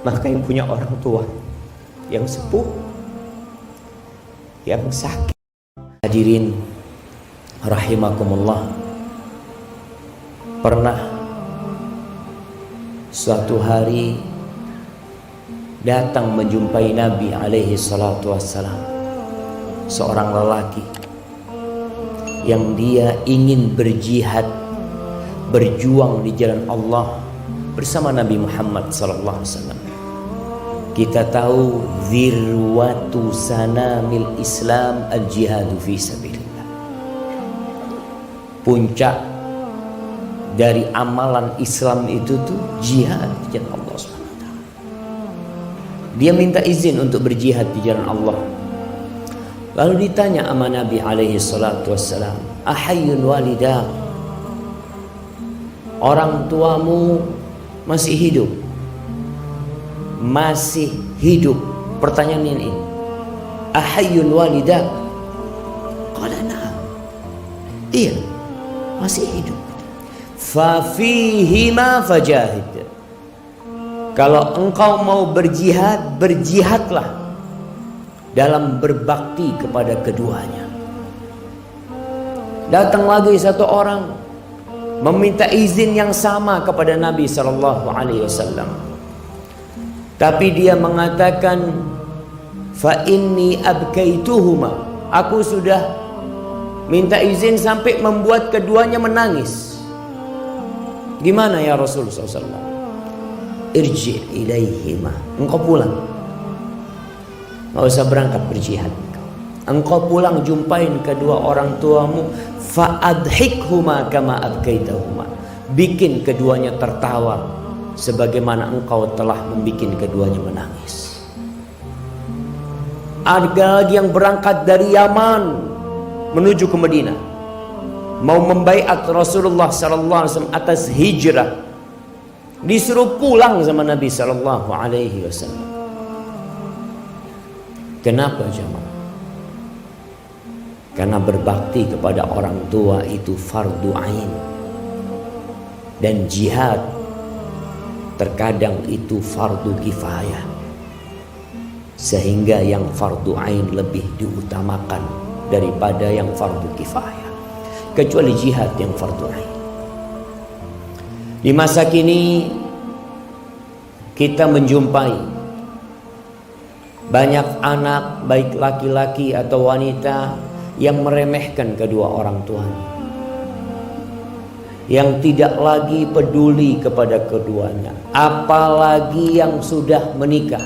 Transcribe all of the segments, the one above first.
Maka yang punya orang tua yang sepuh, yang sakit. Hadirin rahimakumullah, pernah suatu hari datang menjumpai Nabi alaihi salatu wassalam seorang lelaki yang dia ingin berjihad, berjuang di jalan Allah bersama Nabi Muhammad sallallahu alaihi wasallam. Kita tahu zirwatu sanamil Islam al-jihadu fi sabilillah. Puncak dari amalan Islam itu tuh jihad di jalan Allah SWT. Dia minta izin untuk berjihad di jalan Allah. Lalu ditanya sama Nabi alaihi salatu wassalam, ahayyun walidah, orang tuamu masih hidup? Masih hidup. Pertanyaan ini, ahayyun walidah? Qala na'am, iya, masih hidup. Fa fihima fajahid, kalau engkau mau berjihad, berjihadlah dalam berbakti kepada keduanya. Datang lagi satu orang meminta izin yang sama kepada Nabi sallallahu alaihi wasallam. Tapi dia mengatakan, fa inni abkaituhuma, aku sudah minta izin sampai membuat keduanya menangis. Gimana ya Rasulullah SAW? Irji ilaihima, engkau pulang, nggak usah berangkat berjihad. Engkau pulang jumpain kedua orang tuamu, fa adhikhuma kama abkaitahuma, bikin keduanya tertawa sebagaimana engkau telah membuat keduanya menangis. Ada lagi yang berangkat dari Yaman menuju ke Madinah, mau membaiat Rasulullah sallallahu alaihi wasallam atas hijrah, disuruh pulang sama Nabi sallallahu alaihi wasallam. Kenapa jemaah? Karena berbakti kepada orang tua itu fardu ain, dan jihad terkadang itu fardu kifayah, sehingga yang fardu ain lebih diutamakan daripada yang fardu kifayah, kecuali jihad yang fardu ain. Di masa kini kita menjumpai banyak anak, baik laki-laki atau wanita, yang meremehkan kedua orang tuanya, yang tidak lagi peduli kepada keduanya, apalagi yang sudah menikah.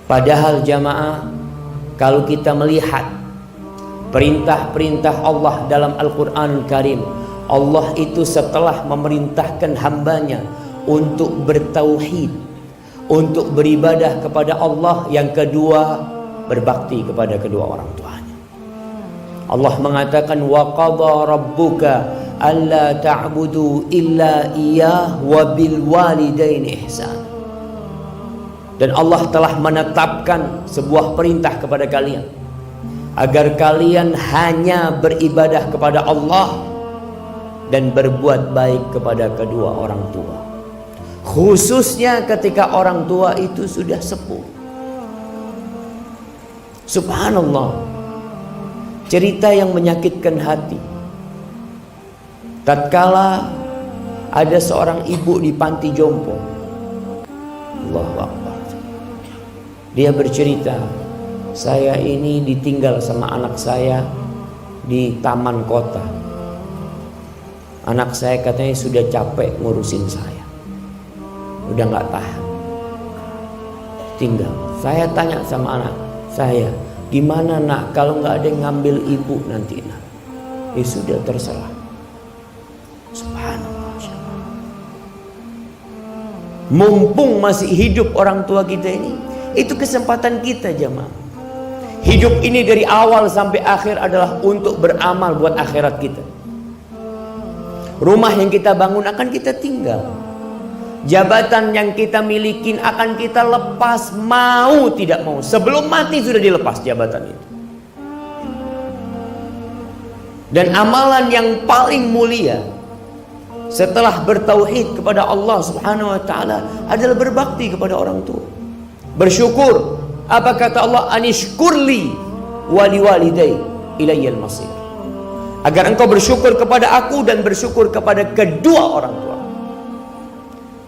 Padahal jamaah, kalau kita melihat perintah-perintah Allah dalam Al-Quran Karim, Allah itu setelah memerintahkan hambanya untuk bertauhid, untuk beribadah kepada Allah, yang kedua berbakti kepada kedua orang tuanya. Allah mengatakan, wa qadha rabbuka alla ta'budu illa iyyah wa bil walidaini ihsan. Dan Allah telah menetapkan sebuah perintah kepada kalian, agar kalian hanya beribadah kepada Allah dan berbuat baik kepada kedua orang tua, khususnya ketika orang tua itu sudah sepuh. Subhanallah, cerita yang menyakitkan hati. Tatkala ada seorang ibu di panti jompo, Allahu Akbar, dia bercerita, saya ini ditinggal sama anak saya di taman kota. Anak saya katanya sudah capek ngurusin saya, udah gak tahan, tinggal. Saya tanya sama anak saya, gimana nak kalau nggak ada yang ngambil ibu nanti nak? Ya sudah, terserah. Subhanallah. Mumpung masih hidup orang tua kita ini, itu kesempatan kita jemaah. Hidup ini dari awal sampai akhir adalah untuk beramal buat akhirat kita. Rumah yang kita bangun akan kita tinggal. Jabatan yang kita milikin akan kita lepas, mau tidak mau. Sebelum mati sudah dilepas jabatan itu. Dan amalan yang paling mulia setelah bertauhid kepada Allah Subhanahu wa taala adalah berbakti kepada orang tua. Bersyukur. Apa kata Allah? Anishkurli wali walidai ilayyal masir. Agar engkau bersyukur kepada aku dan bersyukur kepada kedua orang tua.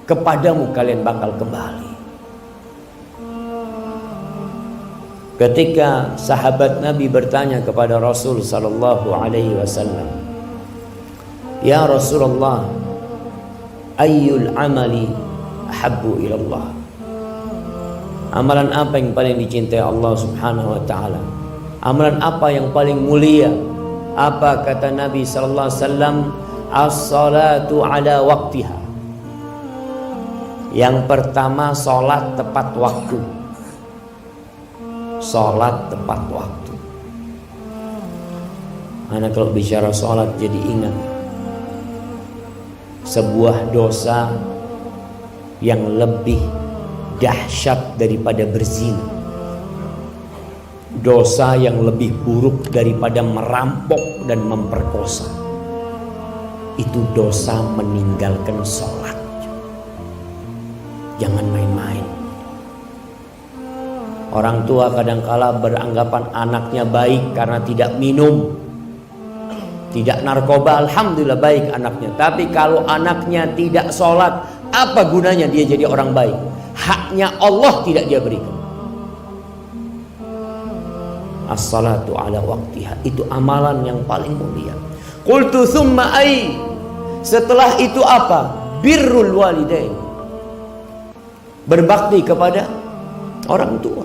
Kepadamu kalian bakal kembali. Ketika sahabat Nabi bertanya kepada Rasul sallallahu alaihi wasallam, "Ya Rasulullah, ayyul amali ahabbu ila Allah?" Amalan apa yang paling dicintai Allah Subhanahu wa taala? Amalan apa yang paling mulia? Apa kata Nabi sallallahu alaihi wasallam? As-salatu ala waqtiha. Yang pertama, salat tepat waktu. Salat tepat waktu. Anak kalau bicara salat jadi ingat sebuah dosa yang lebih dahsyat daripada berzina, dosa yang lebih buruk daripada merampok dan memperkosa, itu dosa meninggalkan sholat. Jangan main-main. Orang tua kadangkala beranggapan anaknya baik karena tidak minum, tidak narkoba, alhamdulillah baik anaknya. Tapi kalau anaknya tidak sholat, apa gunanya dia jadi orang baik? Haknya Allah tidak dia berikan. As-salatu ala waqtiha, itu amalan yang paling mulia. Qultu thumma ay, setelah itu apa? Birrul walidain, berbakti kepada orang tua.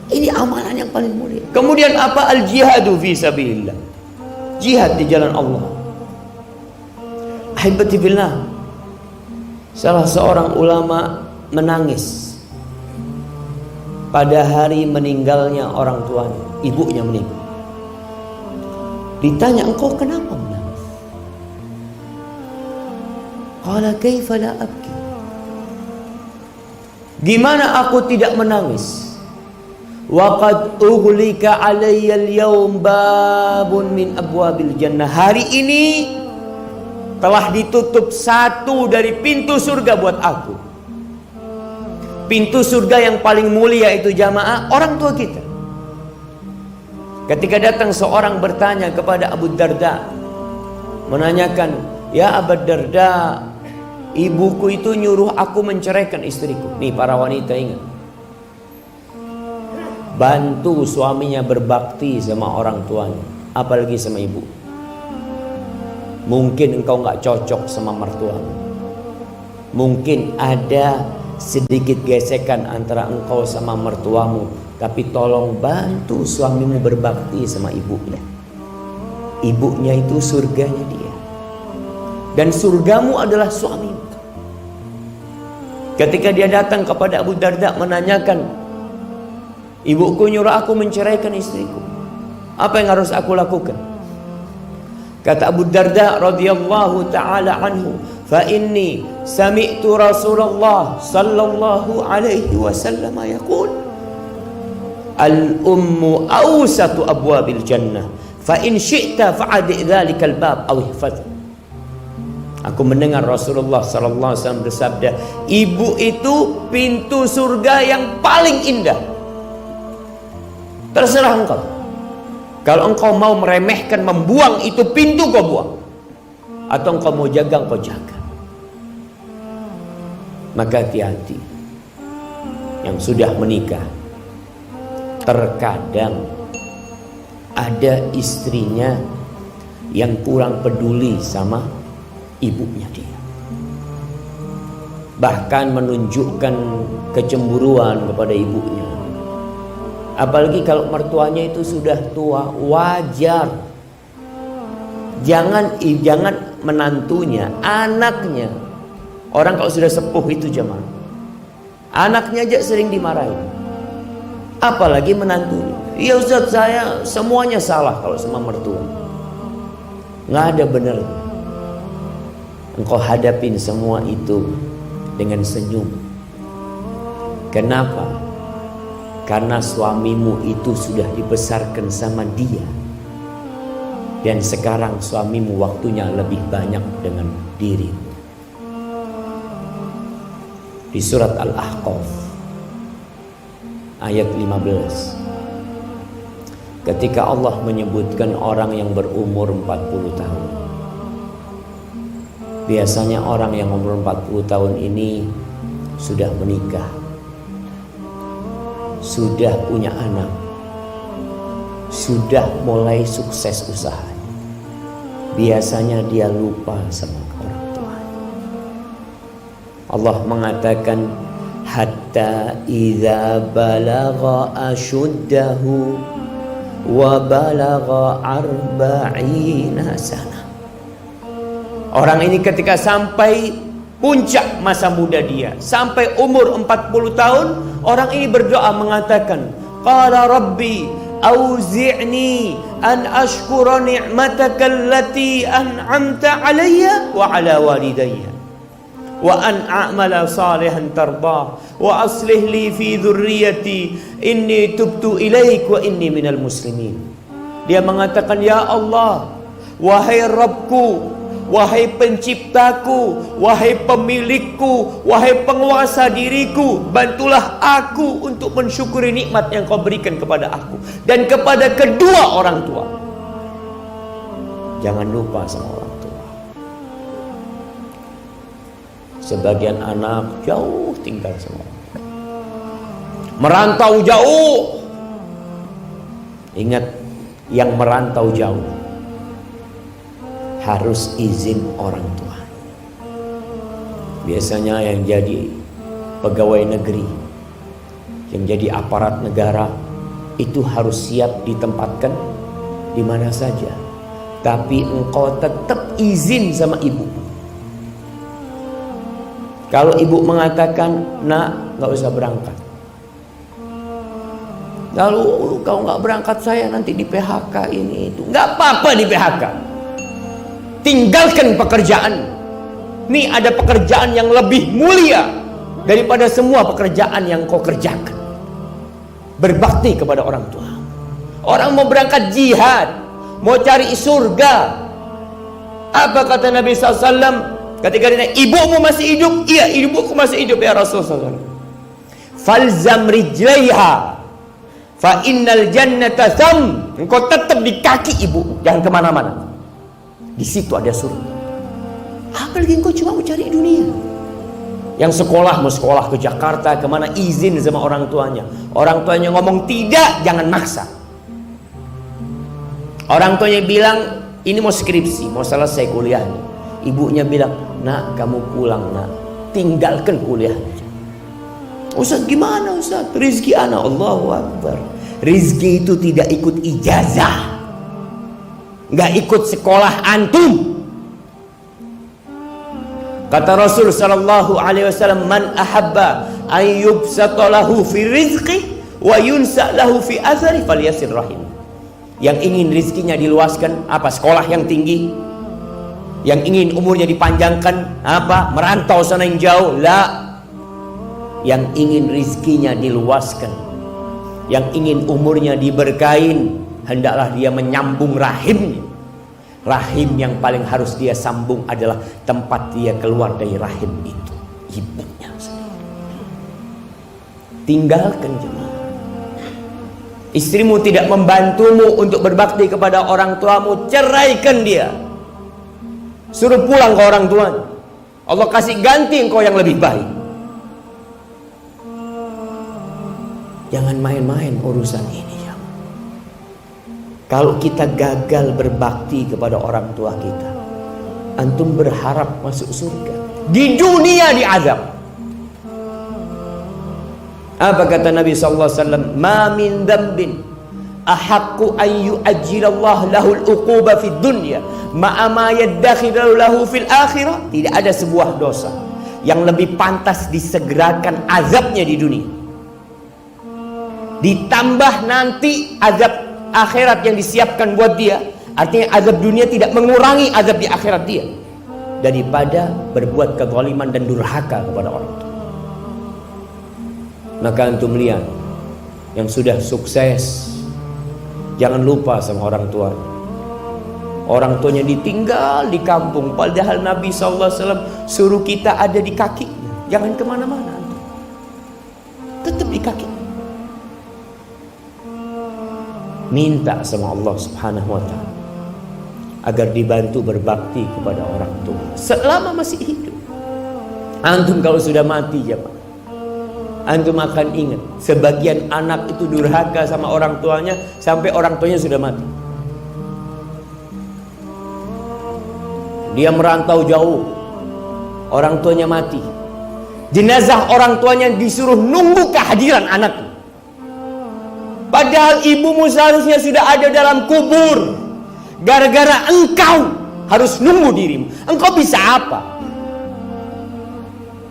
Ini amalan yang paling mulia. Kemudian apa? Al-jihadu fi sabilillah, jihad di jalan Allah. Ahibati billah, salah seorang ulama menangis pada hari meninggalnya orang tuanya, ibunya meninggal. Ditanya, engkau kenapa menangis? Qala kaifa la abki. Gimana aku tidak menangis? Wa qad ughlika alayya al-yawm babun min abwabil jannah. Hari ini telah ditutup satu dari pintu surga buat aku. Pintu surga yang paling mulia itu jamaah orang tua kita. Ketika datang seorang bertanya kepada Abu Darda, menanyakan, "Ya Abu Darda, ibuku itu nyuruh aku menceraikan istriku." Nih para wanita ingat, bantu suaminya berbakti sama orang tuanya, apalagi sama ibu. Mungkin engkau gak cocok sama mertuamu, mungkin ada sedikit gesekan antara engkau sama mertuamu, tapi tolong bantu suamimu berbakti sama ibunya. Ibunya itu surganya dia, dan surgamu adalah suamimu. Ketika dia datang kepada Abu Darda menanyakan, ibuku nyuruh aku menceraikan istriku, apa yang harus aku lakukan? Kata Abu Darda radhiyallahu taala anhu, "Fa inni sami'tu Rasulullah sallallahu alaihi wasallam yaqul, al-ummu awsatu abwabil jannah, fa in syi'ta fa'adi dzalikal bab aw ihfaz." Aku mendengar Rasulullah sallallahu alaihi wasallam bersabda, ibu itu pintu surga yang paling indah. Terserah engkau. Kalau engkau mau meremehkan, membuang itu pintu, kau buang. Atau engkau mau jaga, engkau jaga. Maka hati-hati. Yang sudah menikah, terkadang ada istrinya yang kurang peduli sama ibunya dia. Bahkan menunjukkan kecemburuan kepada ibunya. Apalagi kalau mertuanya itu sudah tua, wajar. Jangan menantunya, anaknya. Orang kalau sudah sepuh itu jemaah, anaknya aja sering dimarahin, apalagi menantunya. Ya Ustaz, saya semuanya salah kalau sama mertua. Nggak ada benar. Engkau hadapin semua itu dengan senyum. Kenapa? Karena suamimu itu sudah dibesarkan sama dia. Dan sekarang suamimu waktunya lebih banyak dengan dirimu. Di surat Al-Ahqaf ayat 15, ketika Allah menyebutkan orang yang berumur 40 tahun. Biasanya orang yang umur 40 tahun ini sudah menikah, sudah punya anak, sudah mulai sukses usahanya. Biasanya dia lupa sama orang tua. Allah mengatakan, hatta idza balagha ashuddahu wa balagha arba'ina sana. Orang ini ketika sampai puncak masa muda dia, sampai umur 40 tahun, orang ini berdoa mengatakan, qala rabbi auzi'ni an ashkura ni'mataka allati an'amta alayya wa ala walidayya wa an a'mala salihan tardah wa aslih li fi dhurriyyati inni tubtu ilaik wa inni minal muslimin. Dia mengatakan, ya Allah, wahai Rabbku, wahai penciptaku, wahai pemilikku, wahai penguasa diriku, bantulah aku untuk mensyukuri nikmat yang kau berikan kepada aku dan kepada kedua orang tua. Jangan lupa sama orang tua. Sebagian anak jauh tinggal sama orang tua, merantau jauh. Ingat, yang merantau jauh harus izin orang tua. Biasanya yang jadi pegawai negeri, yang jadi aparat negara, itu harus siap ditempatkan di mana saja. Tapi engkau tetap izin sama ibu. Kalau ibu mengatakan, nak, gak usah berangkat. Lalu kau gak berangkat, saya nanti di PHK ini itu. Gak apa-apa di PHK. Tinggalkan pekerjaan. Nih ada pekerjaan yang lebih mulia daripada semua pekerjaan yang kau kerjakan. Berbakti kepada orang tua. Orang mau berangkat jihad, mau cari surga. Apa kata Nabi SAW ketika ditanya, ibumu masih hidup? Iya, ibuku masih hidup ya Rasulullah SAW. Falzam rijlaiha fa innal jannata tham. Engkau tetap di kaki ibu, jangan kemana-mana. Di situ ada surga. Apalagi engkau cuma mau cari dunia. Yang sekolah mau sekolah ke Jakarta, kemana, izin sama orang tuanya. Orang tuanya ngomong tidak, jangan maksa. Orang tuanya bilang ini mau skripsi, mau selesai kuliahnya. Ibunya bilang, nak kamu pulang nak, tinggalkan kuliahnya. Ustaz gimana Ustaz? Rizki anak, Allahu Akbar. Rizki itu tidak ikut ijazah, nggak ikut sekolah antum. Kata Rasul sallallahu alaihi wasallam, man ahabba an yubsata lahu fi rizqi wa yunsa lahu fi athari falyasir rahim. Yang ingin rizkinya diluaskan apa? Sekolah yang tinggi. Yang ingin umurnya dipanjangkan apa? Merantau sana yang jauh. La. Yang ingin rizkinya diluaskan, yang ingin umurnya diberkahin, hendaklah dia menyambung rahimnya. Rahim yang paling harus dia sambung adalah tempat dia keluar dari rahim itu, ibunya sendiri. Tinggalkan jemaah. Istrimu tidak membantumu untuk berbakti kepada orang tuamu, ceraikan dia. Suruh pulang ke orang tuanya. Allah kasih ganti engkau yang lebih baik. Jangan main-main urusan ini. Kalau kita gagal berbakti kepada orang tua kita, antum berharap masuk surga, di dunia diazab. Apa kata Nabi SAW? Ma min dzambin ahaqqu an yu'ajjilallah lahul uquba fid dunya ma'a ma yaddakhiru lahu fil akhirah. Tidak ada sebuah dosa yang lebih pantas disegerakan azabnya di dunia, ditambah nanti azab akhirat yang disiapkan buat dia. Artinya azab dunia tidak mengurangi azab di akhirat dia, daripada berbuat kezaliman dan durhaka kepada orang tua. Maka antum lihat yang sudah sukses, jangan lupa sama orang tua. Orang tuanya ditinggal di kampung, padahal Nabi SAW suruh kita ada di kakinya. Jangan kemana-mana, tetap di kaki. Minta sama Allah Subhanahu wa ta'ala agar dibantu berbakti kepada orang tua selama masih hidup. Antum kalau sudah mati ya Pak, antum akan ingat sebagian anak itu durhaka sama orang tuanya sampai orang tuanya sudah mati. Dia merantau jauh, orang tuanya mati, jenazah orang tuanya disuruh nunggu kehadiran anaknya. Padahal ibumu seharusnya sudah ada dalam kubur. Gara-gara engkau harus nunggu dirimu. Engkau bisa apa?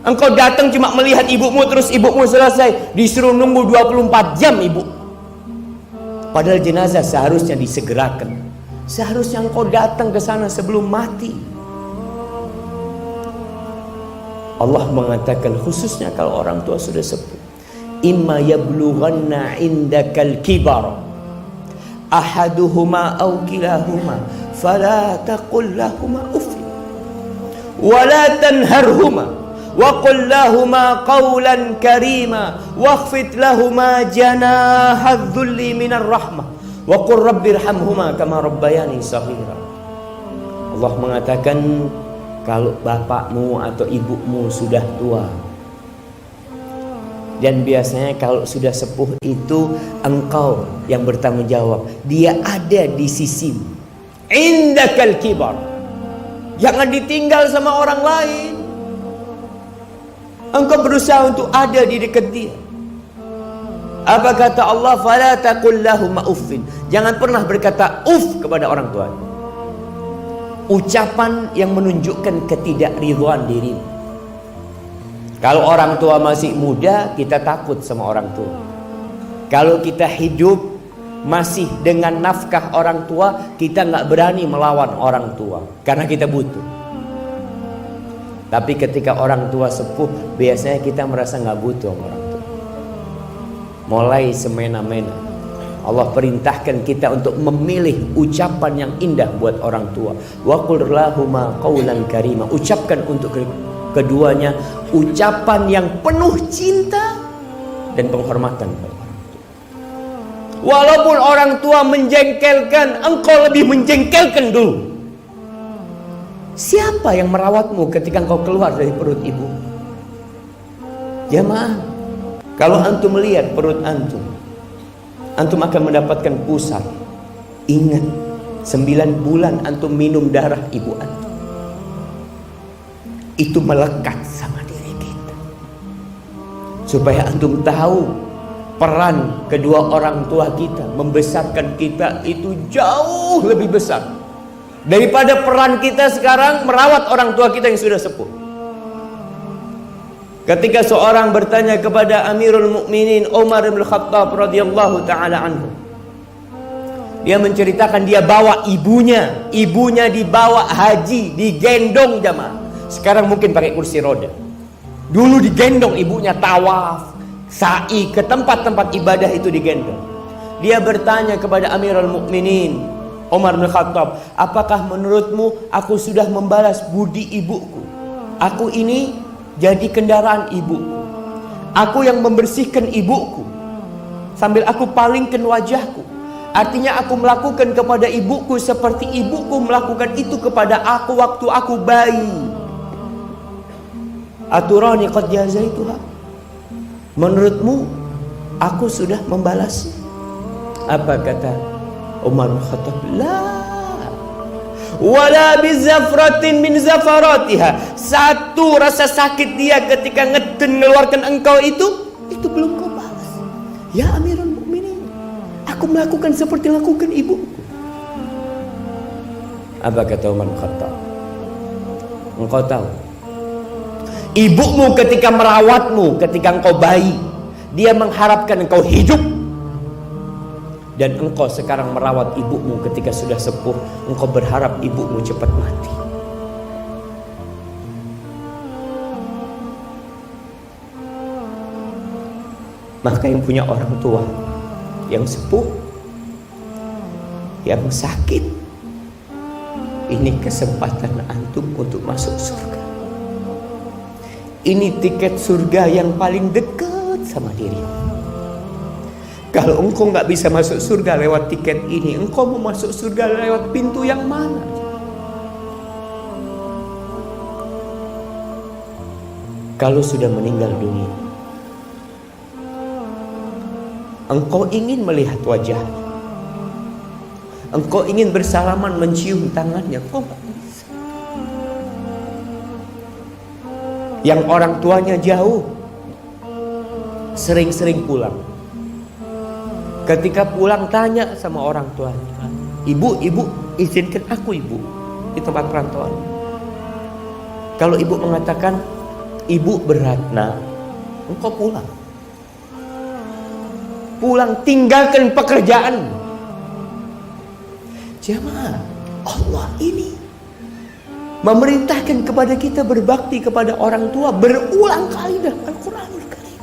Engkau datang cuma melihat ibumu, terus ibumu selesai disuruh nunggu 24 jam ibu. Padahal jenazah seharusnya disegerakan. Seharusnya engkau datang ke sana sebelum mati. Allah mengatakan khususnya kalau orang tua sudah sepuh, imma yablughanna indakal kibar ahaduhuma aw kilahuma fala taqul lahuma uff wala tanharhuma wa qul lahuma qawlan karima wakhfid lahuma janahadh dhulli minar rahmah wa qur rabbirhamhuma kama rabbayani shaghira. Allah mengatakan kalau bapakmu atau ibumu sudah tua, dan biasanya kalau sudah sepuh itu engkau yang bertanggung jawab. Dia ada di sisimu. Indakal kibar. Jangan ditinggal sama orang lain. Engkau berusaha untuk ada di dekat dia. Apa kata Allah? Fala taqul lahum uffin. Jangan pernah berkata uff kepada orang tua. Ucapan yang menunjukkan ketidakridhaan dirimu. Kalau orang tua masih muda, kita takut sama orang tua. Kalau kita hidup masih dengan nafkah orang tua, kita nggak berani melawan orang tua karena kita butuh. Tapi ketika orang tua sepuh, biasanya kita merasa nggak butuh sama orang tua. Mulai semena-mena Allah perintahkan kita untuk memilih ucapan yang indah buat orang tua. Wa qul lahuma qawlan karima. Ucapkan untuk keduanya ucapan yang penuh cinta dan penghormatan kepada orang tua. Walaupun orang tua menjengkelkan, engkau lebih menjengkelkan dulu. Siapa yang merawatmu ketika engkau keluar dari perut ibu? Jamaah, kalau antum melihat perut antum, antum akan mendapatkan pusat. Ingat, 9 bulan antum minum darah ibu antum. Itu melekat sama diri kita. Supaya antum tahu peran kedua orang tua kita membesarkan kita itu jauh lebih besar daripada peran kita sekarang merawat orang tua kita yang sudah sepuh. Ketika seorang bertanya kepada Amirul Mukminin Umar bin Khattab radhiyallahu taala anhu, dia menceritakan dia bawa ibunya dibawa haji, digendong jamaah. Sekarang mungkin pakai kursi roda. Dulu digendong ibunya tawaf, sa'i ke tempat-tempat ibadah itu digendong. Dia bertanya kepada Amirul Mukminin Umar bin Khattab, apakah menurutmu aku sudah membalas budi ibuku? Aku ini jadi kendaraan ibuku. Aku yang membersihkan ibuku sambil aku palingkan wajahku. Artinya aku melakukan kepada ibuku seperti ibuku melakukan itu kepada aku waktu aku bayi. Aturani qad jazaituha. Menurutmu aku sudah membalas? Apa kata Umar bin Khattab? La wala bizafratin min zafaratiha. Satu rasa sakit dia ketika mengeluarkan engkau itu belum kau balas. Ya Amirul Mukminin, aku melakukan seperti lakukan ibuku. Apa kata Umar bin Khattab? Engkau tahu, ibumu ketika merawatmu ketika engkau bayi, dia mengharapkan engkau hidup. Dan engkau sekarang merawat ibumu ketika sudah sepuh, engkau berharap ibumu cepat mati. Maka yang punya orang tua yang sepuh, yang sakit, Ini kesempatan antum untuk masuk surga. Ini tiket surga yang paling dekat sama dirimu. Kalau engkau nggak bisa masuk surga lewat tiket ini, engkau mau masuk surga lewat pintu yang mana? Kalau sudah meninggal dunia, engkau ingin melihat wajahnya, engkau ingin bersalaman mencium tangannya, kok nggak bisa. Yang orang tuanya jauh, sering-sering pulang. Ketika pulang tanya sama orang tuanya, ibu, izinkan aku ibu di tempat perantauan. Kalau ibu mengatakan, ibu berat nak, engkau pulang. Pulang, tinggalkan pekerjaan. Jemaah, Allah ini memerintahkan kepada kita berbakti kepada orang tua berulang kali dalam Al-Quranul Karim.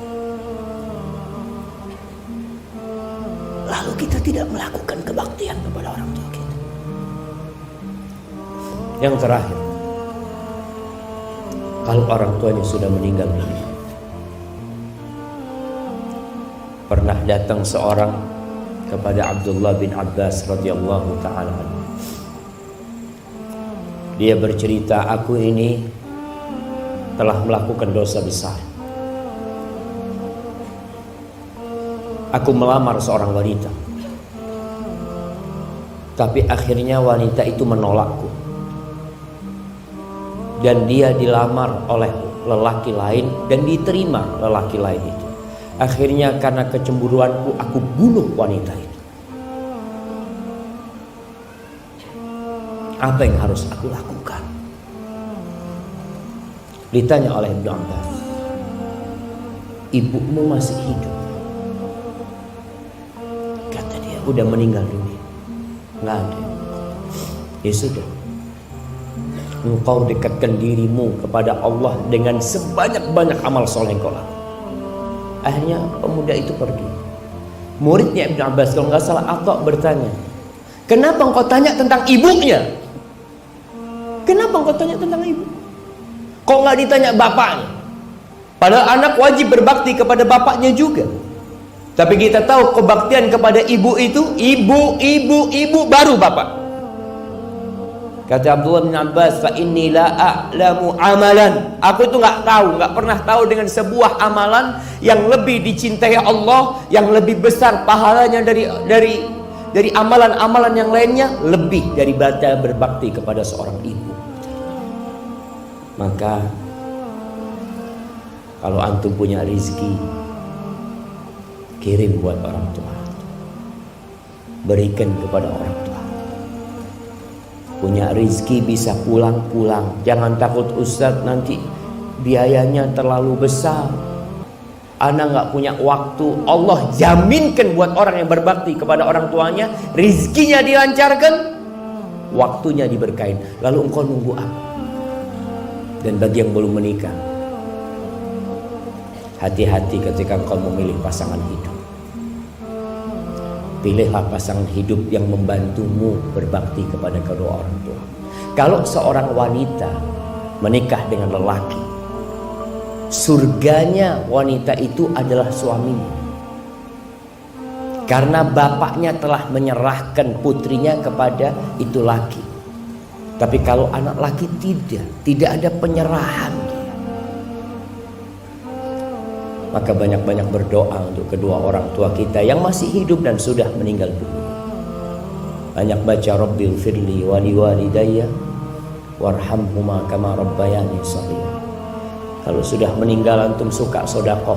Lalu kita tidak melakukan kebaktian kepada orang tua kita. Yang terakhir, kalau orang tuanya sudah meninggal dunia, pernah datang seorang kepada Abdullah bin Abbas radhiyallahu ta'ala anhu. Dia bercerita, aku ini telah melakukan dosa besar. Aku melamar seorang wanita, tapi akhirnya wanita itu menolakku, dan dia dilamar oleh lelaki lain dan diterima lelaki lain itu. Akhirnya karena kecemburuanku aku bunuh wanita itu. Apa yang harus aku lakukan? Ditanya oleh Ibnu Abbas, ibumu masih hidup? Kata dia, udah meninggal dunia. Nggak ada. Ya sudah, engkau dekatkan dirimu kepada Allah dengan sebanyak-banyak amal soleh kau lakukan. Akhirnya pemuda itu pergi. Muridnya Ibnu Abbas, kalau nggak salah Atha, bertanya, kenapa engkau tanya tentang ibunya? Kenapa engkau tanya tentang ibu? Kok nggak ditanya bapaknya? Padahal anak wajib berbakti kepada bapaknya juga. Tapi kita tahu kebaktian kepada ibu itu ibu baru bapak. Kata Abdullah bin Abbas, fa inni la a'lamu amalan. Aku itu nggak pernah tahu dengan sebuah amalan yang lebih dicintai Allah, yang lebih besar pahalanya dari amalan-amalan yang lainnya, lebih daripada berbakti kepada seorang ibu. Maka kalau antum punya rezeki, kirim buat orang tua, berikan kepada orang tua. Punya rezeki bisa pulang-pulang. Jangan takut Ustadz nanti biayanya terlalu besar, ana nggak punya waktu. Allah jaminkan buat orang yang berbakti kepada orang tuanya, rezekinya dilancarkan, waktunya diberkahin. Lalu engkau nunggu apa? Dan bagi yang belum menikah, hati-hati ketika engkau memilih pasangan hidup. Pilihlah pasangan hidup yang membantumu berbakti kepada kedua orang tua. Kalau seorang wanita menikah dengan lelaki, surganya wanita itu adalah suaminya, karena bapaknya telah menyerahkan putrinya kepada itu laki. Tapi kalau anak laki tidak ada penyerahan. Maka banyak-banyak berdoa untuk kedua orang tua kita yang masih hidup dan sudah meninggal dunia. Banyak baca Rabbil firli wali walidayya warhamhuma kama rabbayani shaghira. Kalau sudah meninggal antum suka sedekah,